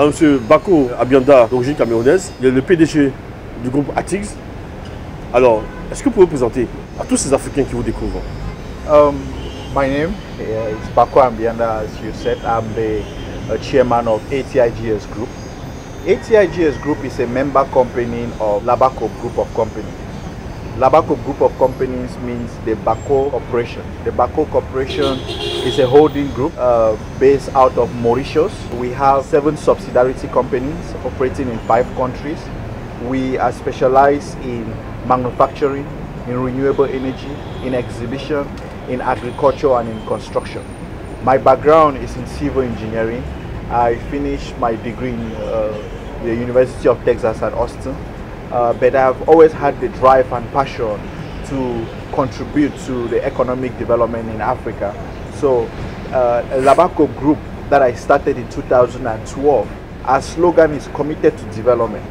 Monsieur Bako AMBIANDA, d'origine camerounaise, il est le PDG du groupe ATIGS. Alors, est-ce que vous pouvez vous présenter à tous ces Africains qui vous découvrent? My name is Bako AMBIANDA, as you said. I'm the chairman of ATIGS Group. ATIGS Group is a member company of Bako Group of Companies. Bako Group of Companies means the Bako Corporation. The Bako Corporation is a holding group based out of Mauritius. We have 7 subsidiary companies operating in 5 countries. We are specialized in manufacturing, in renewable energy, in exhibition, in agriculture and in construction. My background is in civil engineering. I finished my degree in the University of Texas at Austin. But I've always had the drive and passion to contribute to the economic development in Africa. So Bako Group that I started in 2012, our slogan is committed to development.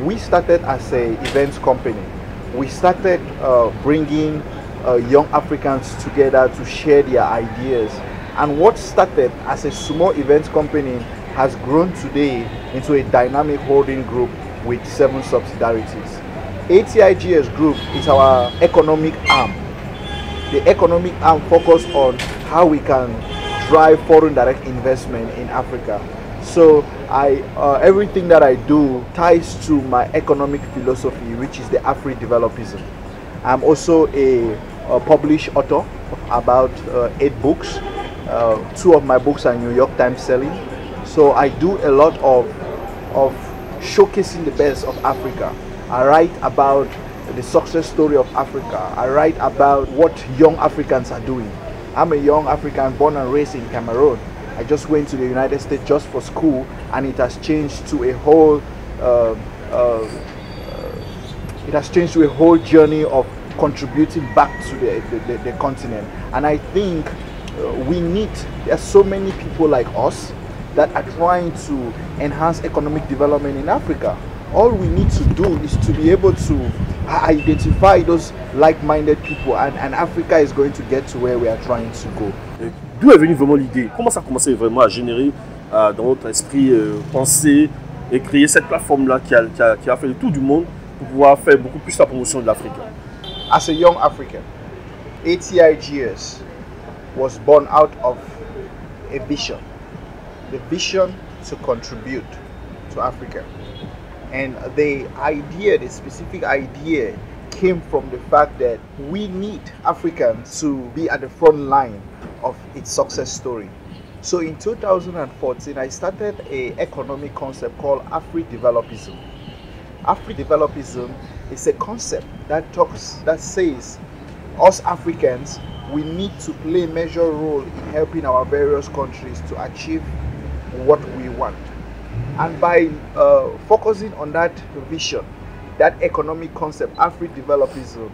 We started as an events company. We started bringing young Africans together to share their ideas. And what started as a small events company has grown today into a dynamic holding group with 7 subsidiaries. ATIGS Group is our economic arm. The economic arm focuses on how we can drive foreign direct investment in Africa. So everything that I do ties to my economic philosophy, which is the Afri-developism. I'm also a published author about 8 books. 2 of my books are New York Times selling. So I do a lot of showcasing the best of Africa. I write about the success story of Africa. I write about what young Africans are doing. I'm a young African born and raised in Cameroon. I just went to the United States just for school, and it has changed to a whole journey of contributing back to the continent. And I think there are so many people like us that are trying to enhance economic development in Africa. All we need to do is to be able to identify those like-minded people, and Africa is going to get to where we are trying to go. D'où est venue vraiment l'idée? Comment ça a commencé vraiment à générer dans votre esprit, penser et créer cette plateforme-là qui a fait le tour du monde pour pouvoir faire beaucoup plus la promotion de l'Afrique? As a young African, ATIGS was born out of a vision. The vision to contribute to Africa. And the specific idea came from the fact that we need Africans to be at the front line of its success story. So in 2014, I started an economic concept called Afri-developism. Afri-developism is a concept that says us Africans, we need to play a major role in helping our various countries to achieve what we want. And by focusing on that vision, that economic concept, Afri-developism,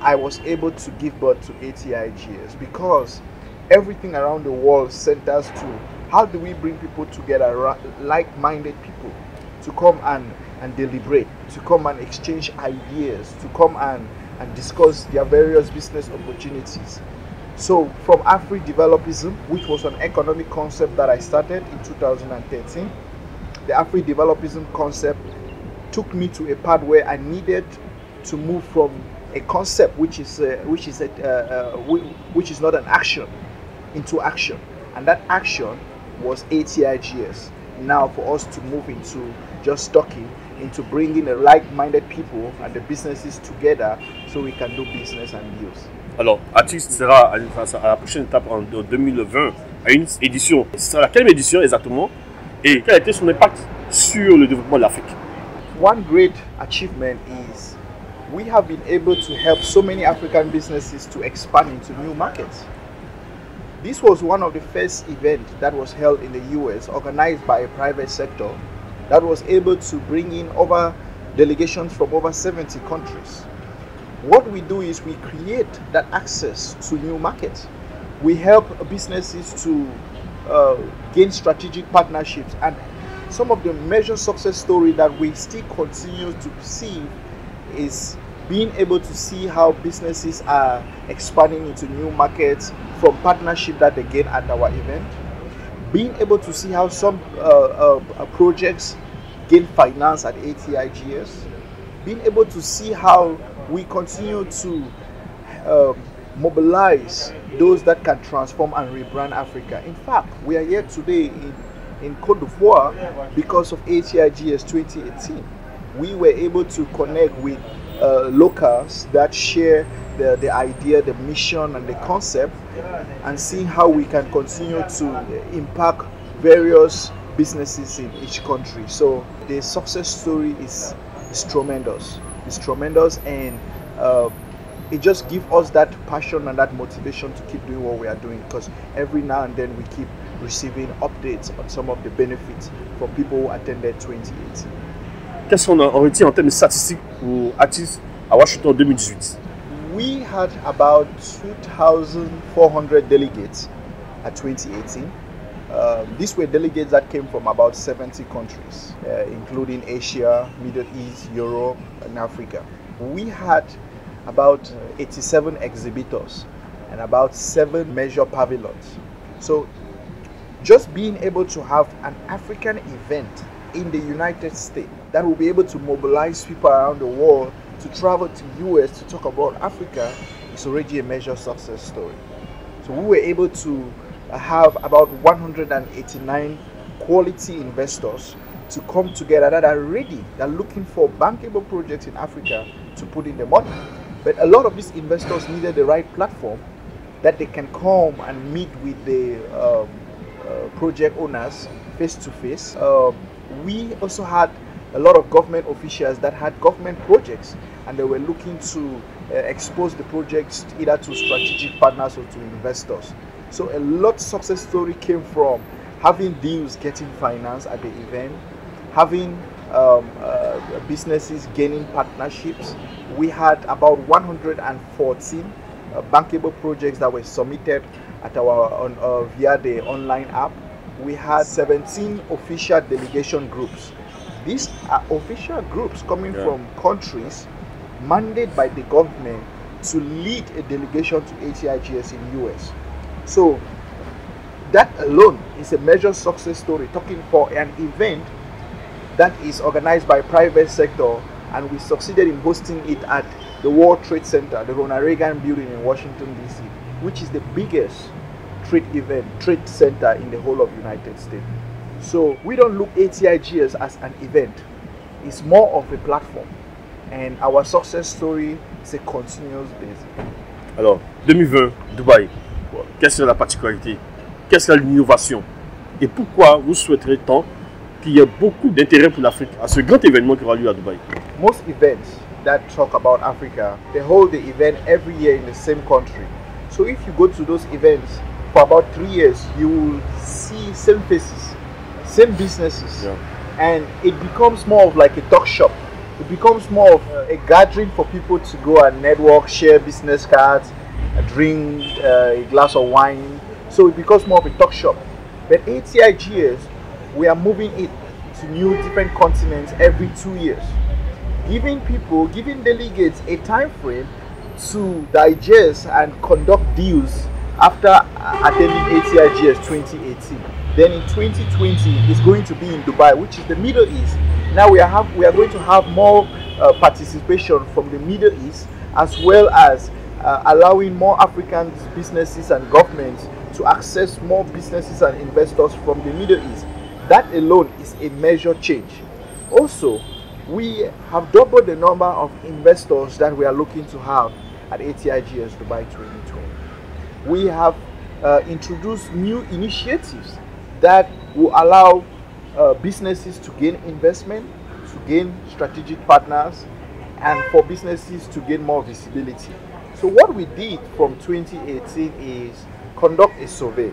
I was able to give birth to ATIGS, because everything around the world centers to how do we bring people together, like-minded people, to come and deliberate, to come and exchange ideas, to come and discuss their various business opportunities. So from Afri-developism, which was an economic concept that I started in 2013, the Afri-developism concept took me to a part where I needed to move from a concept which is not an action into action, and that action was ATIGS. Now for us to move into just talking, into bringing the like-minded people and the businesses together so we can do business and deals. Alors, ATIGS sera à la prochaine étape en 2020 à une édition. Ce sera quelle édition exactement et quel a été son impact sur le développement de l'Afrique? One great achievement is we have been able to help so many African businesses to expand into new markets. This was one of the first events that was held in the US, organized by a private sector, that was able to bring in delegations from over 70 countries. What we do is we create that access to new markets. We help businesses to gain strategic partnerships, and some of the major success stories that we still continue to see is being able to see how businesses are expanding into new markets from partnership that they gain at our event, being able to see how some projects gain finance at ATIGS, being able to see how we continue to mobilize those that can transform and rebrand Africa. In fact, we are here today in Côte d'Ivoire because of ATIGS 2018. We were able to connect with locals that share the idea, the mission, and the concept, and seeing how we can continue to impact various businesses in each country. So the success story is tremendous. It's tremendous, and it just gives us that passion and that motivation to keep doing what we are doing, because every now and then we keep receiving updates on some of the benefits from people who attended 2018. Qu'est-ce qu'on a retient en termes de statistiques pour ATIGS à Washington en 2018? We had about 2,400 delegates at 2018. These were delegates that came from about 70 countries, including Asia, Middle East, Europe, and Africa. We had about 87 exhibitors and about 7 major pavilions. So just being able to have an African event in the United States that will be able to mobilize people around the world to travel to US to talk about Africa is already a major success story. So we were able to have about 189 quality investors to come together that are ready, they're looking for bankable projects in Africa to put in the money. But a lot of these investors needed the right platform that they can come and meet with the project owners face to face. We also had a lot of government officials that had government projects, and they were looking to expose the projects either to strategic partners or to investors. So a lot of success story came from having deals getting finance at the event, having businesses gaining partnerships. We had about 114 bankable projects that were submitted at our via the online app. We had 17 official delegation groups. These are official groups coming from countries mandated by the government to lead a delegation to ATIGS in US. So that alone is a major success story, talking for an event that is organized by private sector, and we succeeded in hosting it at the World Trade Center, the Ronald Reagan building in Washington DC, which is the biggest trade center in the whole of United States. So we don't look ATIGS as an event. It's more of a platform, and our success story is a continuous basis. Alors, 2020, Dubaï, quelle serait la particularité? Quelle serait l'innovation? Et pourquoi vous souhaiterez tant qu'il y ait beaucoup d'intérêt pour l'Afrique à ce grand événement qui aura lieu à Dubaï? Most events that talk about Africa, they hold the event every year in the same country. So if you go to those events for about 3 years, you will see same faces, same businesses, and it becomes more of like a talk shop. It becomes more of a gathering for people to go and network, share business cards, drink a glass of wine. So it becomes more of a talk shop. But ATIGS, we are moving it to new different continents every 2 years, giving delegates a time frame to digest and conduct deals after attending ATIGS 2018. Then in 2020, it's going to be in Dubai, which is the Middle East. Now we are going to have more participation from the Middle East, as well as allowing more African businesses and governments to access more businesses and investors from the Middle East. That alone is a major change. Also, we have doubled the number of investors that we are looking to have at ATIGS Dubai 2020. We have introduced new initiatives that will allow businesses to gain investment, to gain strategic partners, and for businesses to gain more visibility. So what we did from 2018 is conduct a survey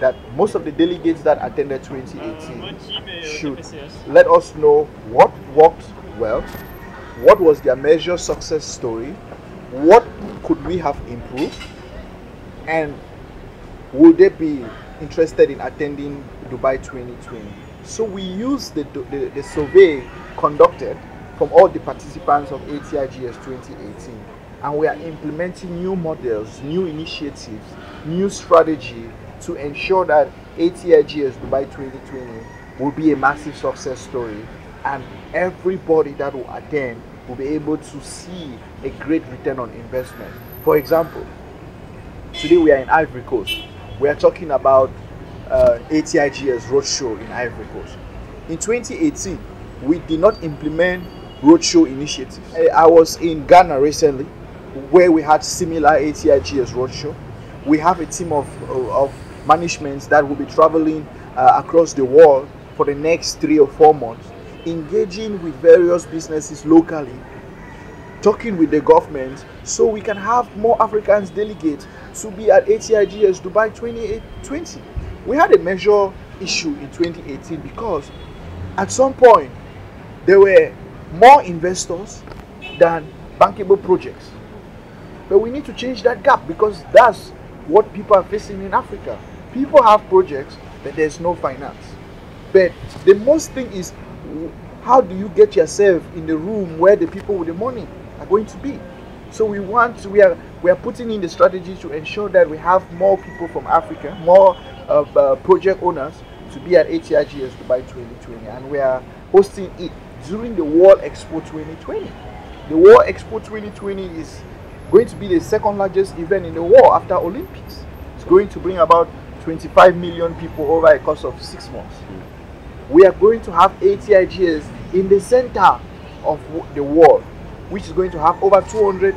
that most of the delegates that attended 2018 should let us know what worked well, what was their major success story, what could we have improved, and would they be interested in attending Dubai 2020. So we used the survey conducted from all the participants of ATIGS 2018, and we are implementing new models, new initiatives, new strategy to ensure that ATIGS Dubai 2020 will be a massive success story, and everybody that will attend will be able to see a great return on investment. For example, today we are in Ivory Coast. We are talking about ATIGS Roadshow in Ivory Coast. In 2018, we did not implement Roadshow initiatives. I was in Ghana recently, where we had similar ATIGS Roadshow. We have a team of managements that will be traveling across the world for the next 3 or 4 months, engaging with various businesses locally, talking with the government, so we can have more Africans delegate to be at ATIGS Dubai 2020. We had a major issue in 2018 because at some point there were more investors than bankable projects. But we need to change that gap, because that's what people are facing in Africa. People have projects, but there's no finance. But the most thing is, how do you get yourself in the room where the people with the money are going to be? So we are putting in the strategy to ensure that we have more people from Africa, more project owners to be at ATIGS Dubai 2020, and we are hosting it during the World Expo 2020. The World Expo 2020 is going to be the second largest event in the world after Olympics. It's going to bring about 25 million people over a course of 6 months. We are going to have ATIGS in the center of the world, which is going to have over 200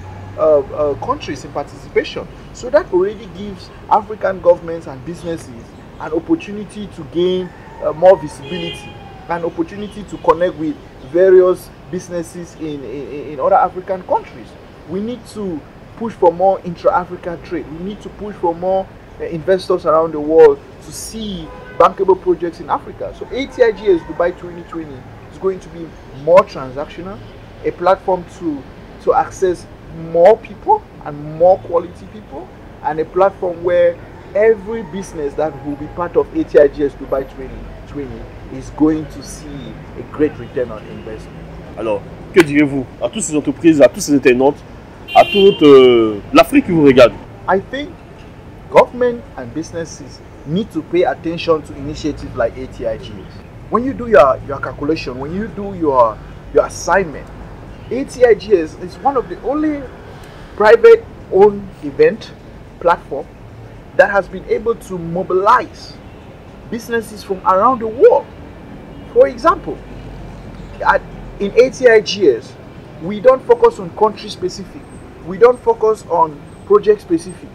countries in participation. So that already gives African governments and businesses an opportunity to gain more visibility, an opportunity to connect with various businesses in other African countries. We need to push for more intra-African trade. We need to push for more investors around the world to see bankable projects in Africa. So ATIGS Dubai 2020 is going to be more transactional, a platform to access more people and more quality people, and a platform where every business that will be part of ATIGS Dubai 2020 is going to see a great return on investment. Alors, que direz-vous à toutes ces entreprises, à tous ces internautes, à toute l'Afrique qui vous regarde? I think government and businesses need to pay attention to initiatives like ATIGS. When you do your calculation, when you do your assignment, ATIGS is one of the only private-owned event platform that has been able to mobilize businesses from around the world. For example, in ATIGS, we don't focus on country specific. We don't focus on project specific.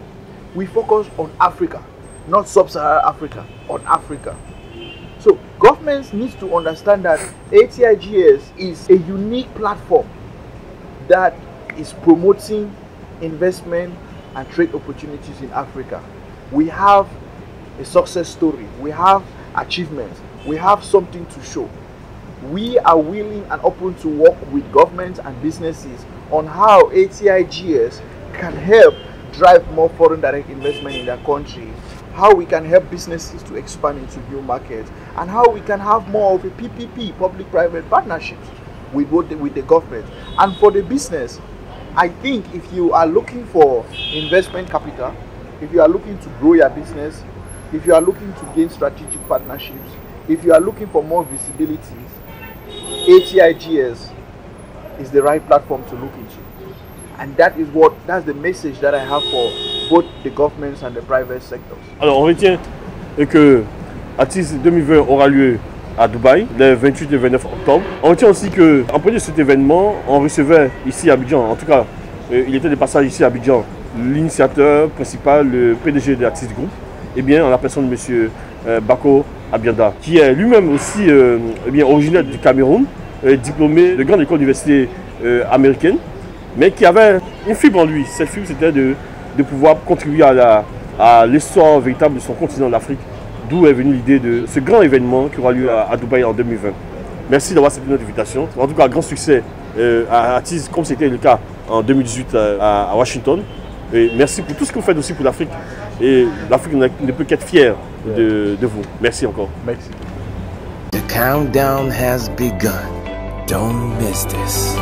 We focus on Africa, not sub-Saharan Africa, on Africa. So governments need to understand that ATIGS is a unique platform that is promoting investment and trade opportunities in Africa. We have a success story, we have achievements, we have something to show. We are willing and open to work with governments and businesses on how ATIGS can help drive more foreign direct investment in their country, how we can help businesses to expand into new markets, and how we can have more of a PPP, public-private partnerships with the government. And for the business, I think if you are looking for investment capital, if you are looking to grow your business, if you are looking to gain strategic partnerships, if you are looking for more visibility, ATIGS is the right platform to look into. And that's the message that I have for both the governments and the private sectors. Alors on retient que ATIGS 2020 aura lieu à Dubaï, les 28 et 29 octobre. On retient aussi qu'en premier de cet événement, on recevait ici à Abidjan, en tout cas, il était de passage ici à Abidjan, l'initiateur principal, le PDG de ATIGS GROUP, et bien en la personne de M. Bako AMBIANDA, qui est lui-même aussi originaire du Cameroun, diplômé de grande école d'université américaine, mais qui avait une fibre en lui. Cette fibre, c'était de pouvoir contribuer à l'essor véritable de son continent d'Afrique, d'où est venue l'idée de ce grand événement qui aura lieu à Dubaï en 2020. Merci d'avoir accepté notre invitation. En tout cas, grand succès à ATIGS, comme c'était le cas en 2018 à Washington. Et merci pour tout ce que vous faites aussi pour l'Afrique. Et l'Afrique ne peut qu'être fière de vous. Merci encore. Merci. The countdown has begun. Don't miss this.